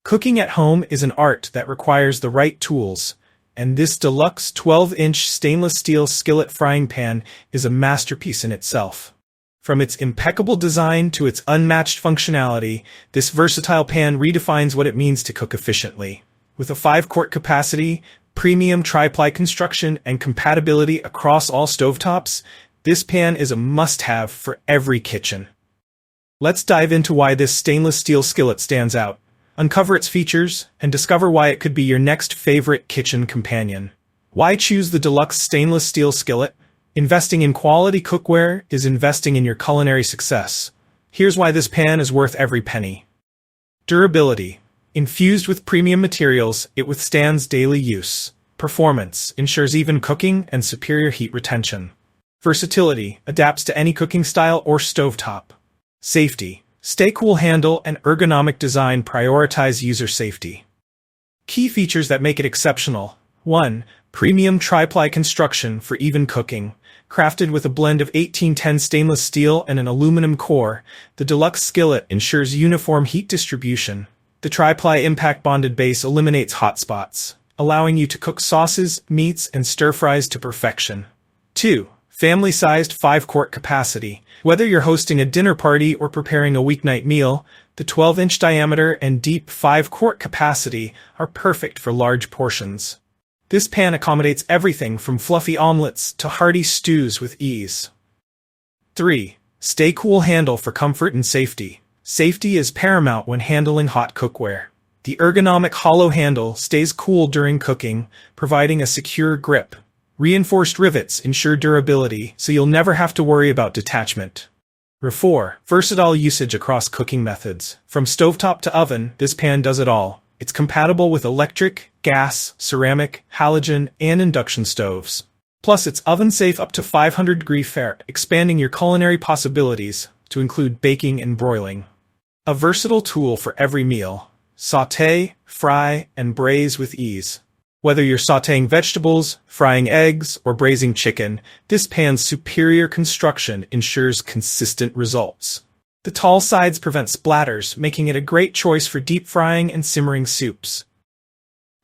Cooking at home is an art that requires the right tools, and this deluxe 12-inch stainless steel skillet frying pan is a masterpiece in itself. From its impeccable design to its unmatched functionality, this versatile pan redefines what it means to cook efficiently. With a 5-quart capacity, premium tri-ply construction, and compatibility across all stovetops, this pan is a must-have for every kitchen. Let's dive into why this stainless steel skillet stands out, uncover its features, and discover why it could be your next favorite kitchen companion. Why choose the deluxe stainless steel skillet? Investing in quality cookware is investing in your culinary success. Here's why this pan is worth every penny. Durability. Infused with premium materials, it withstands daily use. Performance ensures even cooking and superior heat retention. Versatility adapts to any cooking style or stovetop. Safety. Stay-cool handle and ergonomic design prioritize user safety. Key features that make it exceptional. 1. Premium tri-ply construction for even cooking. Crafted with a blend of 1810 stainless steel and an aluminum core, the deluxe skillet ensures uniform heat distribution. The tri-ply impact-bonded base eliminates hot spots, allowing you to cook sauces, meats, and stir-fries to perfection. 2. Family-sized 5-quart capacity. Whether you're hosting a dinner party or preparing a weeknight meal, the 12-inch diameter and deep 5-quart capacity are perfect for large portions. This pan accommodates everything from fluffy omelets to hearty stews with ease. 3. Stay-cool handle for comfort and safety. Safety is paramount when handling hot cookware. The ergonomic hollow handle stays cool during cooking, providing a secure grip. Reinforced rivets ensure durability, so you'll never have to worry about detachment. 4. Versatile usage across cooking methods. From stovetop to oven, this pan does it all. It's compatible with electric, gas, ceramic, halogen, and induction stoves. Plus, it's oven-safe up to 500 Fahrenheit, expanding your culinary possibilities to include baking and broiling. A versatile tool for every meal. Sauté, fry, and braise with ease. Whether you're sautéing vegetables, frying eggs, or braising chicken, this pan's superior construction ensures consistent results. The tall sides prevent splatters, making it a great choice for deep frying and simmering soups.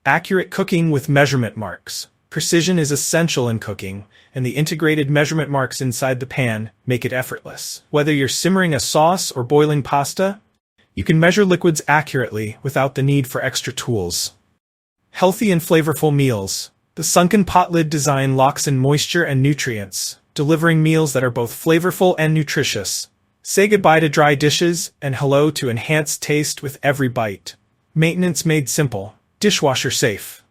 Accurate cooking with measurement marks. Precision is essential in cooking, and the integrated measurement marks inside the pan make it effortless. Whether you're simmering a sauce or boiling pasta, you can measure liquids accurately without the need for extra tools. Healthy and flavorful meals. The sunken pot lid design locks in moisture and nutrients, delivering meals that are both flavorful and nutritious. Say goodbye to dry dishes and hello to enhanced taste with every bite. Maintenance made simple. Dishwasher safe.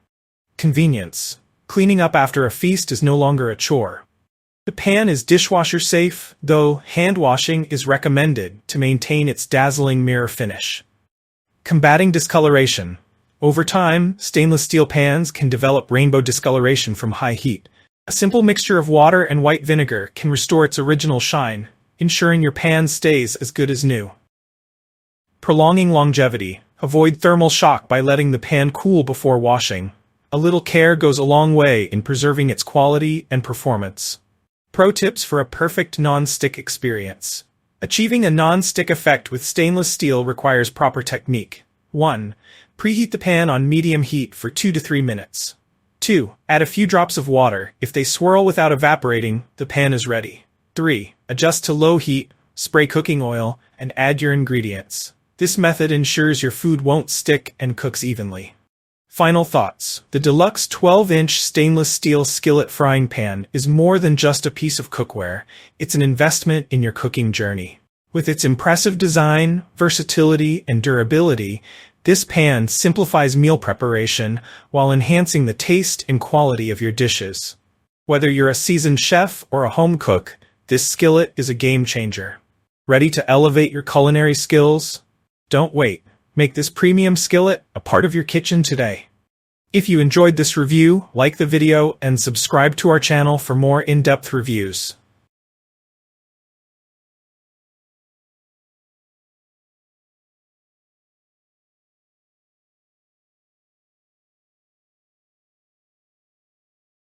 Convenience. Cleaning up after a feast is no longer a chore. The pan is dishwasher safe, though hand washing is recommended to maintain its dazzling mirror finish. Combating discoloration. Over time, stainless steel pans can develop rainbow discoloration from high heat. A simple mixture of water and white vinegar can restore its original shine, ensuring your pan stays as good as new. Prolonging longevity. Avoid thermal shock by letting the pan cool before washing. A little care goes a long way in preserving its quality and performance. Pro tips for a perfect non-stick experience. Achieving a non-stick effect with stainless steel requires proper technique. 1. Preheat the pan on medium heat for 2 to 3 minutes. 2. Add a few drops of water. If they swirl without evaporating, the pan is ready. 3. Adjust to low heat, spray cooking oil, and add your ingredients. This method ensures your food won't stick and cooks evenly. Final thoughts. The deluxe 12-inch stainless steel skillet frying pan is more than just a piece of cookware. It's an investment in your cooking journey. With its impressive design, versatility, and durability, this pan simplifies meal preparation while enhancing the taste and quality of your dishes. Whether you're a seasoned chef or a home cook, this skillet is a game changer. Ready to elevate your culinary skills? Don't wait. Make this premium skillet a part of your kitchen today. If you enjoyed this review, like the video and subscribe to our channel for more in-depth reviews.